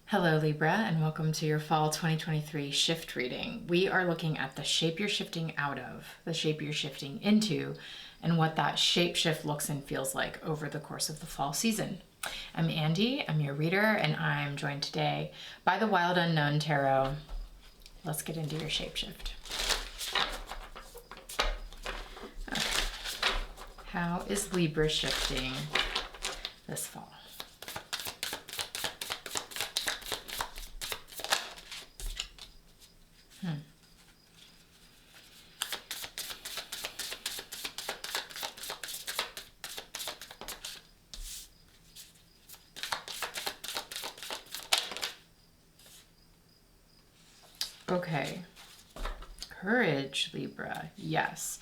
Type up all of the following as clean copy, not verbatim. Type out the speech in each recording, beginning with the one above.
Hello Libra, and welcome to your Fall 2023 shift reading. We are looking at the shape you're shifting out of, the shape you're shifting into, and what that shape shift looks and feels like over the course of the fall season. I'm Andy, I'm your reader, and I'm joined today by the Wild Unknown Tarot. Let's get into your shape shift. Okay. How is Libra shifting this fall? Okay. Courage, Libra. Yes.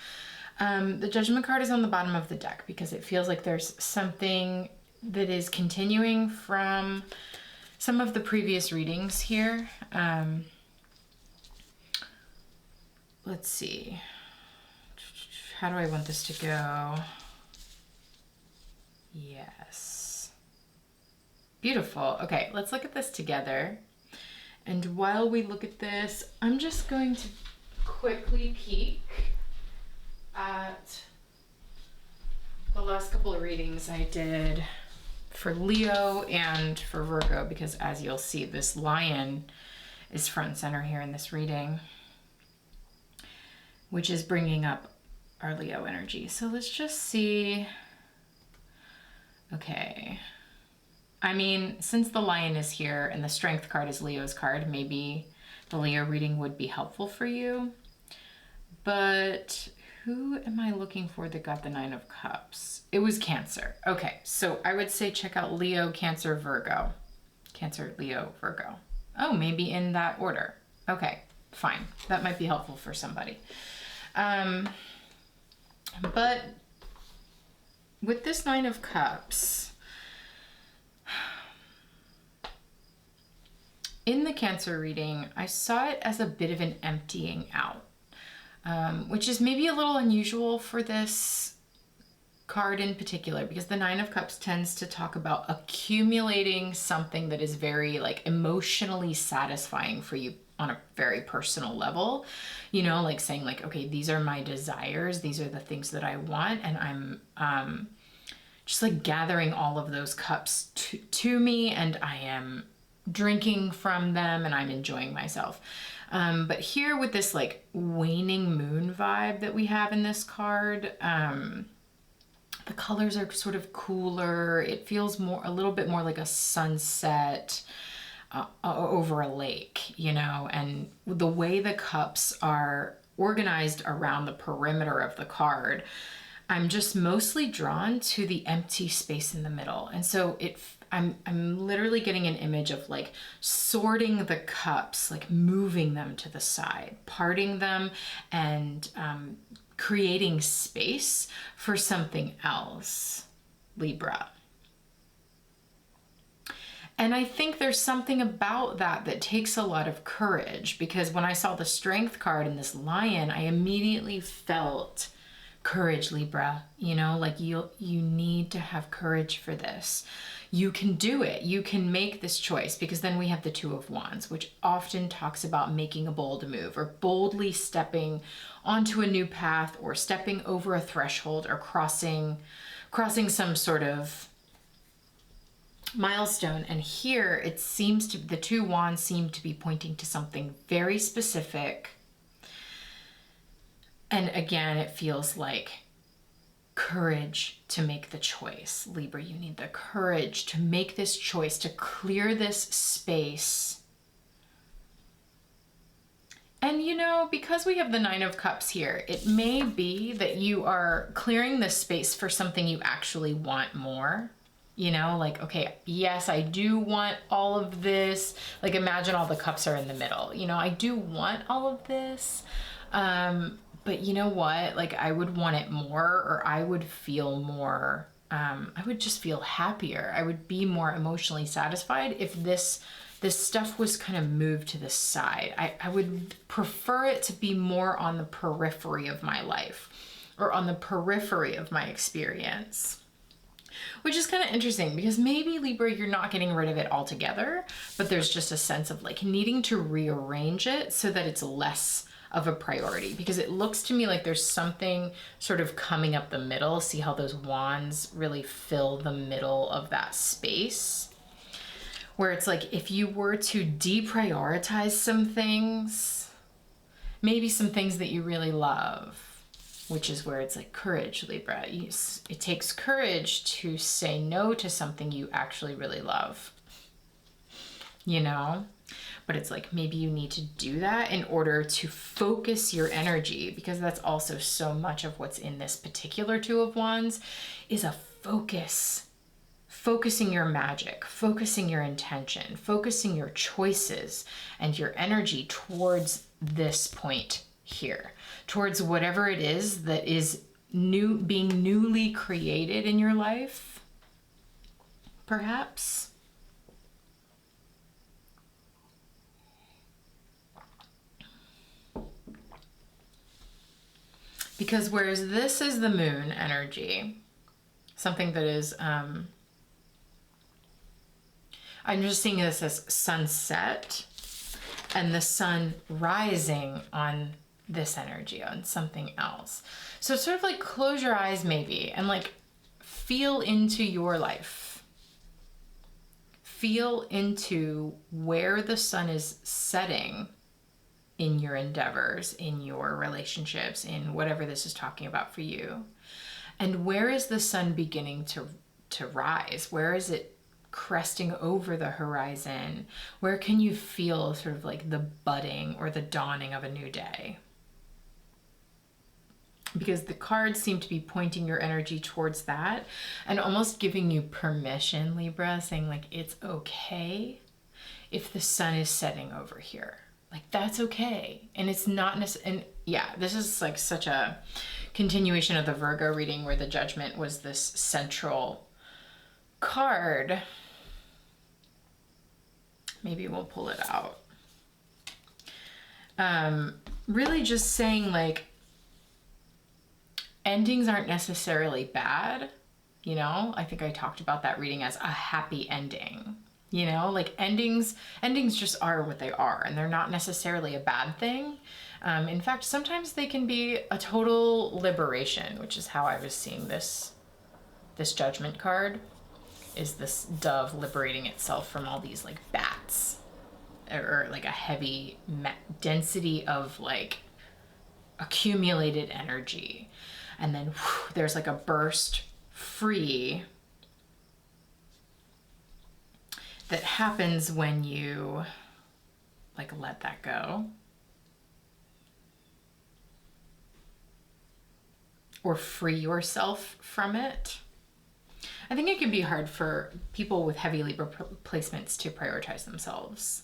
The Judgment card is on the bottom of the deck because it feels like there's something that is continuing from some of the previous readings here. Let's see. How do I want this to go? Yes. Beautiful. Okay, let's look at this together. And while we look at this, I'm just going to quickly peek at the last couple of readings I did for Leo and for Virgo, because as you'll see, this lion is front and center here in this reading, which is bringing up our Leo energy. So let's just see. Okay. I mean, since the lion is here and the strength card is Leo's card, maybe the Leo reading would be helpful for you. But who am I looking for that got the 9 of Cups? It was Cancer. Okay, so I would say check out Leo, Cancer, Virgo. Cancer, Leo, Virgo. Oh, maybe in that order. Okay, fine. That might be helpful for somebody. But with this 9 of Cups, in the Cancer reading, I saw it as a bit of an emptying out, which is maybe a little unusual for this card in particular, because the 9 of Cups tends to talk about accumulating something that is very like emotionally satisfying for you on a very personal level, you know, like saying like, okay, these are my desires, these are the things that I want, and I'm just like gathering all of those cups to me, and I am drinking from them and I'm enjoying myself. But here with this like waning moon vibe that we have in this card, the colors are sort of cooler. It feels a little bit more like a sunset over a lake, you know, and the way the cups are organized around the perimeter of the card, I'm just mostly drawn to the empty space in the middle. And so I'm literally getting an image of like sorting the cups, like moving them to the side, parting them, and creating space for something else, Libra. And I think there's something about that that takes a lot of courage, because when I saw the Strength card in this lion, I immediately felt courage, Libra. You know, like you need to have courage for this. You can do it. You can make this choice, because then we have the 2 of Wands, which often talks about making a bold move or boldly stepping onto a new path or stepping over a threshold or crossing some sort of milestone. And here it seems to, the 2 Wands seem to be pointing to something very specific. And again, it feels like courage to make the choice. Libra, you need the courage to make this choice, to clear this space. And you know, because we have the 9 of Cups here, it may be that you are clearing this space for something you actually want more. You know, like, okay, yes, I do want all of this. Like, imagine all the cups are in the middle. You know, I do want all of this. But you know what? Like, I would want it more, or I would feel more, I would just feel happier. I would be more emotionally satisfied if this stuff was kind of moved to the side. I would prefer it to be more on the periphery of my life, or on the periphery of my experience. Which is kind of interesting because maybe Libra, you're not getting rid of it altogether, but there's just a sense of like needing to rearrange it so that it's less of a priority, because it looks to me like there's something sort of coming up the middle. See how those wands really fill the middle of that space, where it's like if you were to deprioritize some things, maybe some things that you really love, which is where it's like courage, Libra. It takes courage to say no to something you actually really love, you know? But it's like maybe you need to do that in order to focus your energy, because that's also so much of what's in this particular Two of Wands is a focus. Focusing your magic, focusing your intention, focusing your choices and your energy towards this point here, towards whatever it is that is new, being newly created in your life, perhaps. Because whereas this is the moon energy, something that is, I'm just seeing this as sunset and the sun rising on this energy, on something else. So sort of like close your eyes maybe and like feel into your life. Feel into where the sun is setting in your endeavors, in your relationships, in whatever this is talking about for you. And where is the sun beginning to rise? Where is it cresting over the horizon? Where can you feel sort of like the budding or the dawning of a new day? Because the cards seem to be pointing your energy towards that and almost giving you permission, Libra, saying like, it's okay if the sun is setting over here. Like, that's okay. And it's not necessarily, and yeah, this is like such a continuation of the Virgo reading where the Judgment was this central card. Maybe we'll pull it out. Really just saying like, endings aren't necessarily bad. You know, I think I talked about that reading as a happy ending. You know, like endings just are what they are, and they're not necessarily a bad thing. In fact, sometimes they can be a total liberation, which is how I was seeing this Judgment card, is this dove liberating itself from all these like bats, or like a heavy density of like accumulated energy. And then whew, there's like a burst free that happens when you like let that go or free yourself from it. I think it can be hard for people with heavy Libra placements to prioritize themselves.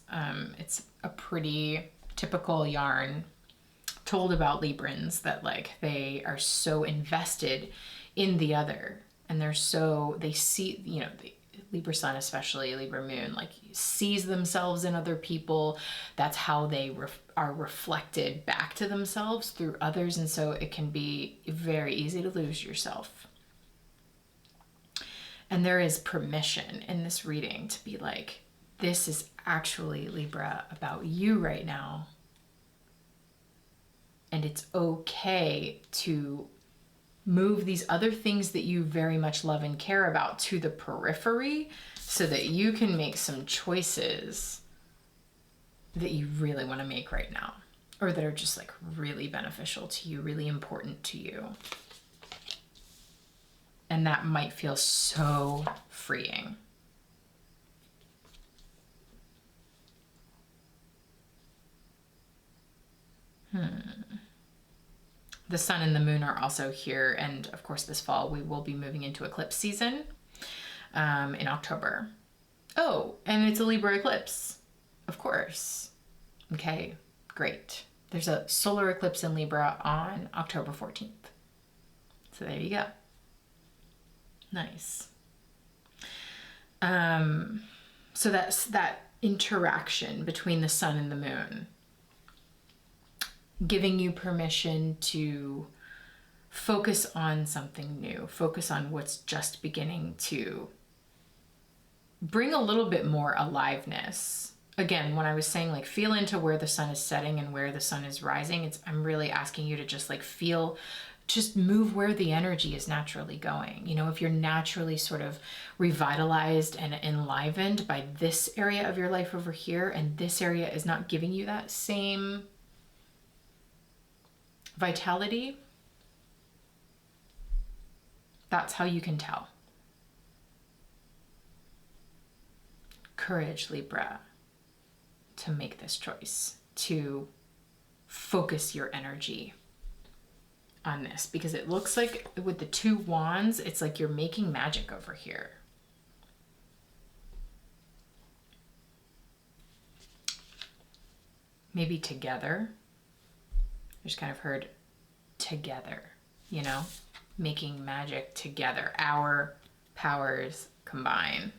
It's a pretty typical yarn told about Librans that like they are so invested in the other, and they see, you know, the Libra sun, especially Libra moon, like sees themselves in other people. That's how they are reflected back to themselves through others. And so it can be very easy to lose yourself. And there is permission in this reading to be like, this is actually, Libra, about you right now. And it's okay to move these other things that you very much love and care about to the periphery so that you can make some choices that you really want to make right now, or that are just like really beneficial to you, really important to you. And that might feel so freeing. The sun and the moon are also here. And of course, this fall, we will be moving into eclipse season in October. Oh, and it's a Libra eclipse, of course. Okay, great. There's a solar eclipse in Libra on October 14th. So there you go. Nice. So that's that interaction between the sun and the moon, giving you permission to focus on something new. Focus on what's just beginning to bring a little bit more aliveness. Again, when I was saying like feel into where the sun is setting and where the sun is rising, I'm really asking you to just like feel, just move where the energy is naturally going. You know, if you're naturally sort of revitalized and enlivened by this area of your life over here, and this area is not giving you that same vitality, that's how you can tell. Courage, Libra, to make this choice, to focus your energy on this, because it looks like with the 2 wands, it's like you're making magic over here. Maybe together. I just kind of heard together, you know, making magic together. Our powers combine.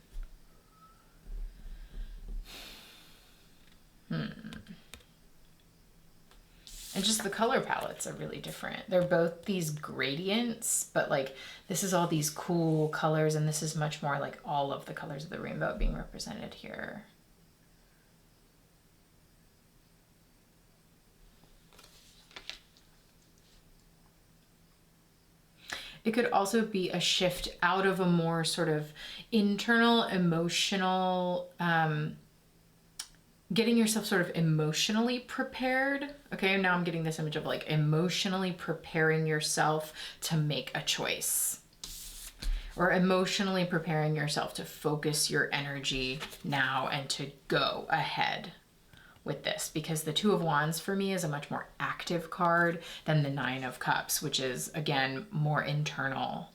And just the color palettes are really different. They're both these gradients, but like this is all these cool colors, and this is much more like all of the colors of the rainbow being represented here. It could also be a shift out of a more sort of internal emotional, getting yourself sort of emotionally prepared. Okay, now I'm getting this image of like emotionally preparing yourself to make a choice, or emotionally preparing yourself to focus your energy now and to go ahead with this, because the 2 of Wands for me is a much more active card than the 9 of Cups, which is again more internal,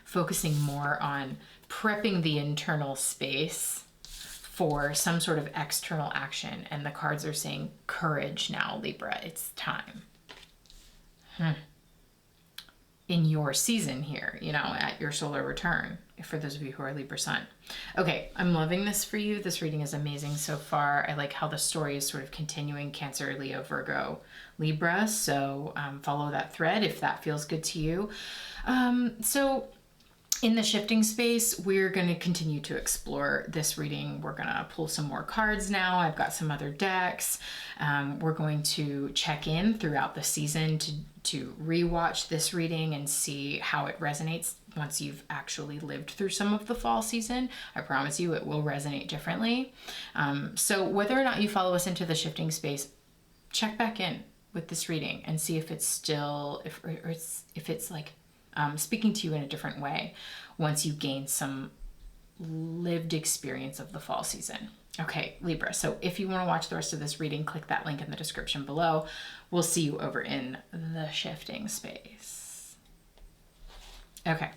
focusing more on prepping the internal space for some sort of external action. And the cards are saying courage now, Libra, it's time. In your season here, you know, at your solar return, for those of you who are Libra sun. Okay, I'm loving this for you. This reading is amazing so far. I like how the story is sort of continuing Cancer, Leo, Virgo, Libra. So follow that thread if that feels good to you. So in the shifting space, we're going to continue to explore this reading. We're going to pull some more cards now. I've got some other decks. We're going to check in throughout the season to rewatch this reading and see how it resonates once you've actually lived through some of the fall season. I promise you it will resonate differently. So whether or not you follow us into the shifting space, check back in with this reading and see if it's still, if it's like speaking to you in a different way once you gain some lived experience of the fall season. Okay, Libra, so if you want to watch the rest of this reading, click that link in the description below. We'll see you over in the shifting space. Okay,